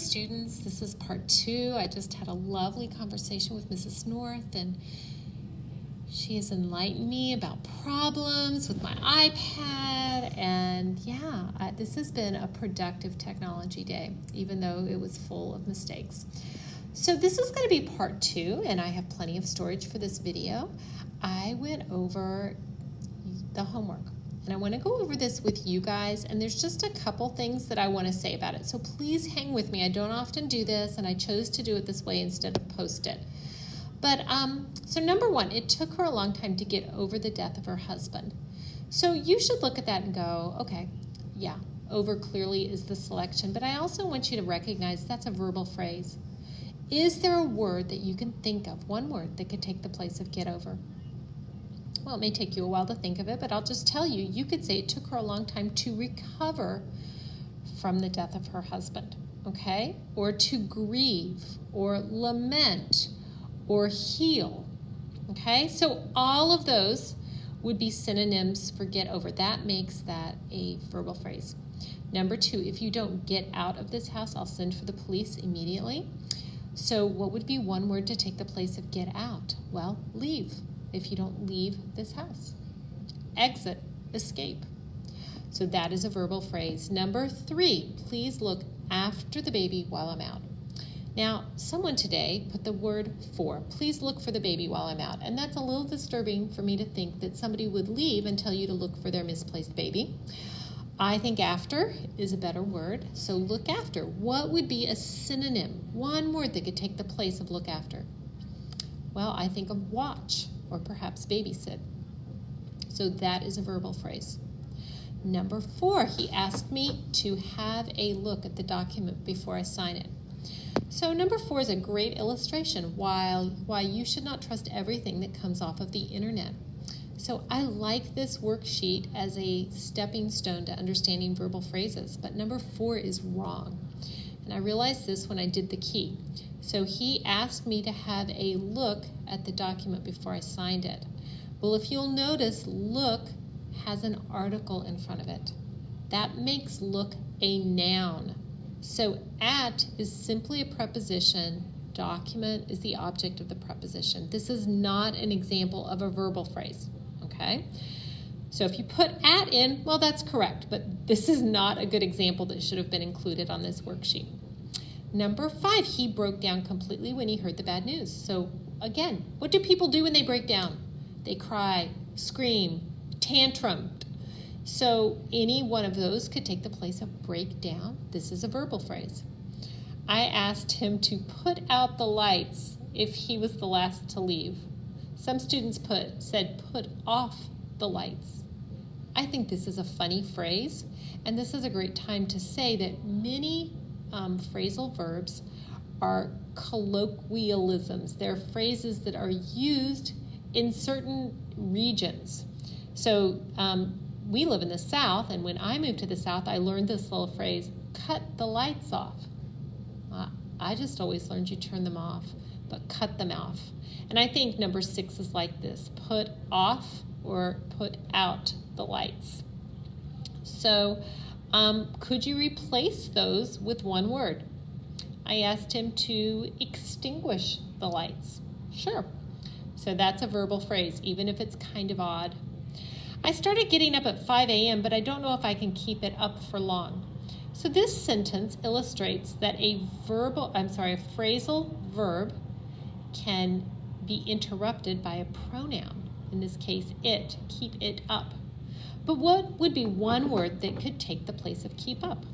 students, this is part 2. I just had a lovely conversation with Mrs. North, and she has enlightened me about problems with my iPad, and this has been a productive technology day, even though it was full of mistakes. So this is going to be part 2, and I have plenty of storage for this video. I went over the homework, and I want to go over this with you guys, and there's just a couple things that I want to say about it. So please hang with me. I don't often do this, and I chose to do it this way instead of post it. But so number 1, it took her a long time to get over the death of her husband. So you should look at that and go, okay, yeah, over clearly is the selection, but I also want you to recognize that's a verbal phrase. Is there a word that you can think of, one word that could take the place of get over? Well, it may take you a while to think of it, but I'll just tell you, you could say it took her a long time to recover from the death of her husband, okay? Or to grieve, or lament, or heal, okay? So all of those would be synonyms for get over. That makes that a verbal phrase. Number 2, if you don't get out of this house, I'll send for the police immediately. So what would be one word to take the place of get out? Well, leave. If you don't leave this house. Exit, escape. So that is a verbal phrase. Number 3, please look after the baby while I'm out. Now, someone today put the word for. Please look for the baby while I'm out. And that's a little disturbing for me to think that somebody would leave and tell you to look for their misplaced baby. I think after is a better word. So look after. What would be a synonym? One word that could take the place of look after. Well, I think of watch, or perhaps babysit. So that is a verbal phrase. Number 4, he asked me to have a look at the document before I sign it. So number 4 is a great illustration why you should not trust everything that comes off of the internet. So I like this worksheet as a stepping stone to understanding verbal phrases, but number 4 is wrong. And I realized this when I did the key. So he asked me to have a look at the document before I signed it. Well, if you'll notice, look has an article in front of it. That makes look a noun. So at is simply a preposition. Document is the object of the preposition. This is not an example of a verbal phrase, okay? So if you put at in, well, that's correct, but this is not a good example that should have been included on this worksheet. Number 5, he broke down completely when he heard the bad news. So again, what do people do when they break down? They cry, scream, tantrum. So any one of those could take the place of break down. This is a verbal phrase. I asked him to put out the lights if he was the last to leave. Some students said put off the lights. I think this is a funny phrase, and this is a great time to say that many phrasal verbs are colloquialisms. They're phrases that are used in certain regions. So we live in the South, and when I moved to the South, I learned this little phrase, cut the lights off. I just always learned you turn them off, but cut them off. And I think number 6 is like this, put off or put out the lights. So could you replace those with one word? I asked him to extinguish the lights. Sure. So that's a verbal phrase, even if it's kind of odd. I started getting up at 5 a.m., but I don't know if I can keep it up for long. So this sentence illustrates that a phrasal verb can be interrupted by a pronoun. In this case, it, keep it up. But what would be one word that could take the place of keep up?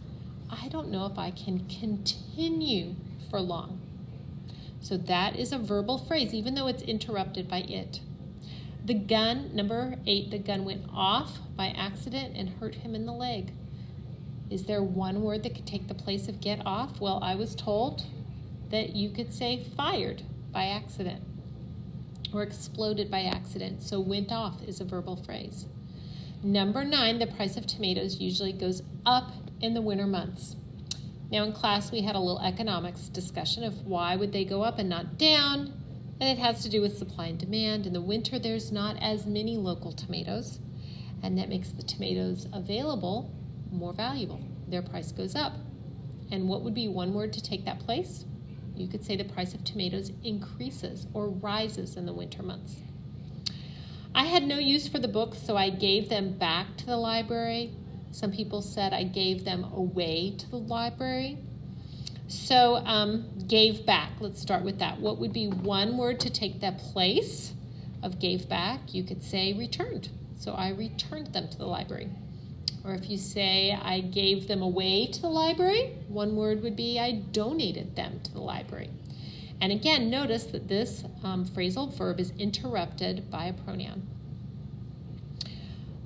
I don't know if I can continue for long. So that is a verbal phrase, even though it's interrupted by it. The gun, number 8, the gun went off by accident and hurt him in the leg. Is there one word that could take the place of get off? Well, I was told that you could say fired by accident or exploded by accident. So went off is a verbal phrase. Number 9, the price of tomatoes usually goes up in the winter months. Now in class we had a little economics discussion of why would they go up and not down, and it has to do with supply and demand. In the winter there's not as many local tomatoes, and that makes the tomatoes available more valuable. Their price goes up. And what would be one word to take that place? You could say the price of tomatoes increases or rises in the winter months. I had no use for the books, so I gave them back to the library. Some people said I gave them away to the library. So gave back, let's start with that. What would be one word to take that place of gave back? You could say returned. So I returned them to the library. Or if you say I gave them away to the library, one word would be I donated them to the library. And again, notice that this phrasal verb is interrupted by a pronoun.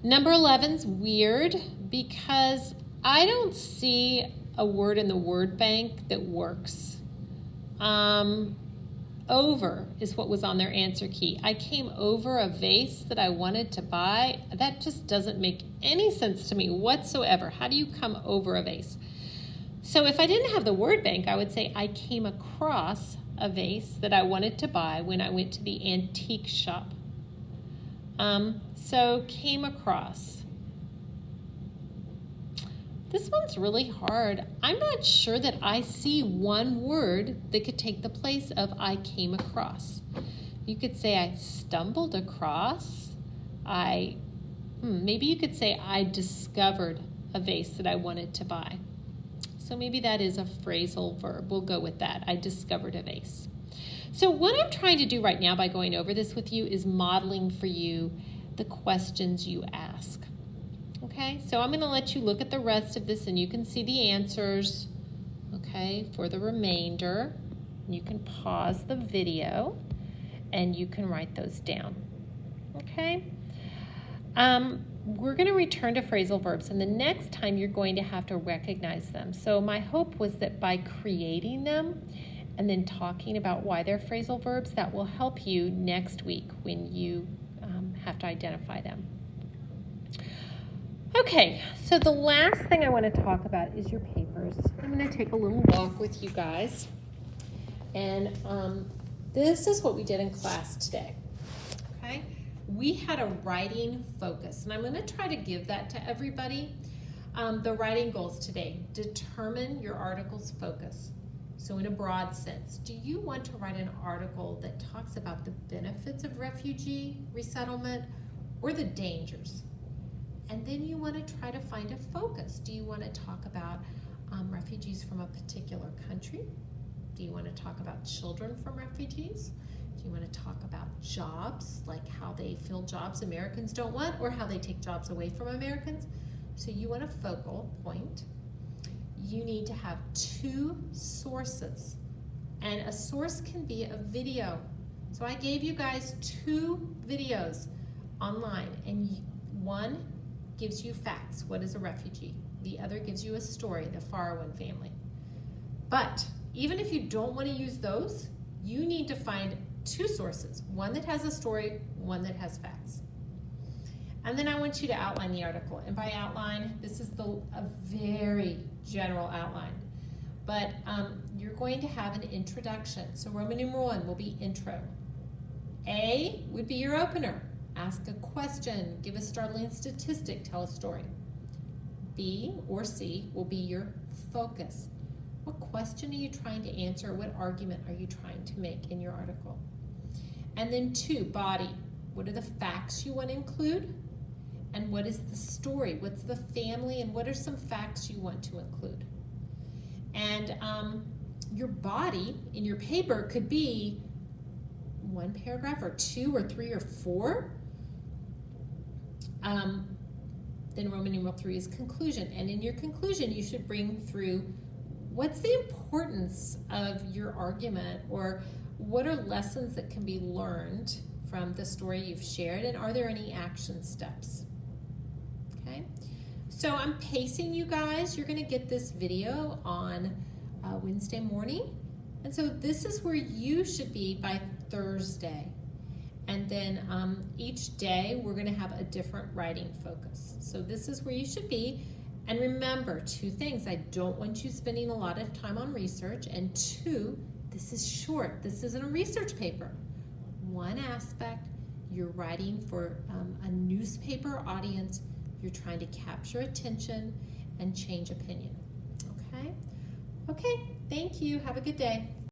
Number 11's weird because I don't see a word in the word bank that works. Over is what was on their answer key. I came over a vase that I wanted to buy. That just doesn't make any sense to me whatsoever. How do you come over a vase? So if I didn't have the word bank, I would say I came across a vase that I wanted to buy when I went to the antique shop. So came across. This one's really hard. I'm not sure that I see one word that could take the place of I came across. You could say I stumbled across. Maybe you could say I discovered a vase that I wanted to buy. So maybe that is a phrasal verb. We'll go with that. I discovered a vase. So what I'm trying to do right now by going over this with you is modeling for you the questions you ask. Okay, so I'm going to let you look at the rest of this and you can see the answers, okay, for the remainder. You can pause the video and you can write those down, okay? We're going to return to phrasal verbs, and the next time you're going to have to recognize them. So my hope was that by creating them and then talking about why they're phrasal verbs, that will help you next week when you have to identify them. Okay, so the last thing I want to talk about is your papers. I'm going to take a little walk with you guys. And this is what we did in class today. Okay, we had a writing focus, and I'm going to try to give that to everybody. The writing goals today: determine your article's focus. So in a broad sense, do you want to write an article that talks about the benefits of refugee resettlement or the dangers? And then you want to try to find a focus. Do you want to talk about refugees from a particular country? Do you want to talk about children from refugees? Do you want to talk about jobs, like how they fill jobs Americans don't want, or how they take jobs away from Americans? So you want a focal point. You need to have 2 sources. And a source can be a video. So I gave you guys 2 videos online, and one gives you facts. What is a refugee? The other gives you a story, the Farwin family. But even if you don't want to use those, you need to find 2 sources, one that has a story, one that has facts. And then I want you to outline the article. And by outline, this is a very general outline. But you're going to have an introduction. So Roman numeral 1 will be intro. A would be your opener. Ask a question, give a startling statistic, tell a story. B or C will be your focus. What question are you trying to answer? What argument are you trying to make in your article? And then 2, body. What are the facts you want to include? And what is the story? What's the family, and what are some facts you want to include? And your body in your paper could be 1 paragraph or 2 or 3 or 4. Then Roman numeral 3 is conclusion. And in your conclusion, you should bring through what's the importance of your argument, or what are lessons that can be learned from the story you've shared, and are there any action steps? Okay, so I'm pacing you guys. You're going to get this video on Wednesday morning, and so this is where you should be by Thursday. And then each day we're going to have a different writing focus. So this is where you should be. And remember 2 things. I don't want you spending a lot of time on research. And 2, this is short. This isn't a research paper. 1 aspect, you're writing for a newspaper audience. You're trying to capture attention and change opinion. Okay? Okay, thank you. Have a good day.